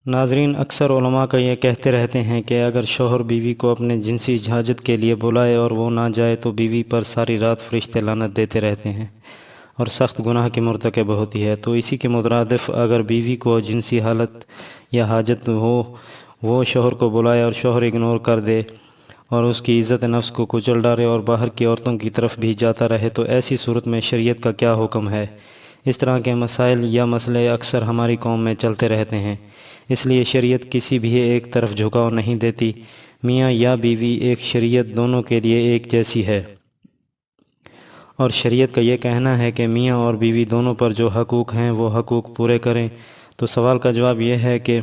ناظرین، اکثر علماء کا یہ کہتے رہتے ہیں کہ اگر شوہر بیوی کو اپنے جنسی حاجت کے لیے بلائے اور وہ نہ جائے تو بیوی پر ساری رات فرشتے لعنت دیتے رہتے ہیں اور سخت گناہ کی مرتکب ہوتی ہے۔ تو اسی کے مترادف اگر بیوی کو جنسی حالت یا حاجت ہو، وہ شوہر کو بلائے اور شوہر اگنور کر دے اور اس کی عزت نفس کو کچل ڈالے اور باہر کی عورتوں کی طرف بھی جاتا رہے، تو ایسی صورت میں شریعت کا کیا حکم ہے؟ اس طرح کے مسائل یا مسئلے اکثر ہماری قوم میں چلتے رہتے ہیں، اس لیے شریعت کسی بھی ایک طرف جھکاؤ نہیں دیتی۔ میاں یا بیوی ایک شریعت دونوں کے لیے ایک جیسی ہے، اور شریعت کا یہ کہنا ہے کہ میاں اور بیوی دونوں پر جو حقوق ہیں وہ حقوق پورے کریں۔ تو سوال کا جواب یہ ہے کہ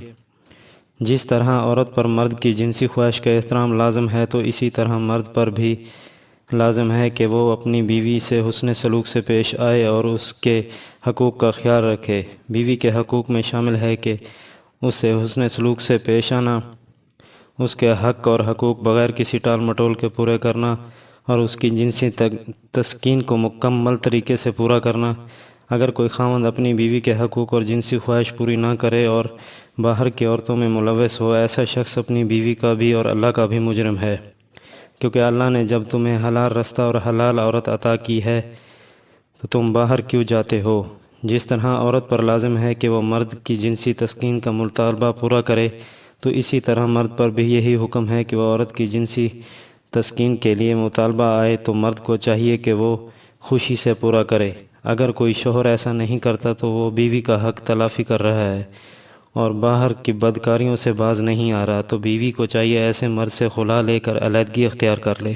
جس طرح عورت پر مرد کی جنسی خواہش کا احترام لازم ہے، تو اسی طرح مرد پر بھی لازم ہے کہ وہ اپنی بیوی سے حسن سلوک سے پیش آئے اور اس کے حقوق کا خیال رکھے۔ بیوی کے حقوق میں شامل ہے کہ اس سے حسن سلوک سے پیش آنا، اس کے حق اور حقوق بغیر کسی ٹال مٹول کے پورے کرنا، اور اس کی جنسی تسکین کو مکمل طریقے سے پورا کرنا۔ اگر کوئی خاوند اپنی بیوی کے حقوق اور جنسی خواہش پوری نہ کرے اور باہر کی عورتوں میں ملوث ہو، ایسا شخص اپنی بیوی کا بھی اور اللہ کا بھی مجرم ہے، کیونکہ اللہ نے جب تمہیں حلال رستہ اور حلال عورت عطا کی ہے تو تم باہر کیوں جاتے ہو؟ جس طرح عورت پر لازم ہے کہ وہ مرد کی جنسی تسکین کا مطالبہ پورا کرے، تو اسی طرح مرد پر بھی یہی حکم ہے کہ وہ عورت کی جنسی تسکین کے لیے مطالبہ آئے تو مرد کو چاہیے کہ وہ خوشی سے پورا کرے۔ اگر کوئی شوہر ایسا نہیں کرتا تو وہ بیوی کا حق تلافی کر رہا ہے اور باہر کی بدکاریوں سے باز نہیں آ رہا، تو بیوی کو چاہیے ایسے مرد سے خلا لے کر علیحدگی اختیار کر لے۔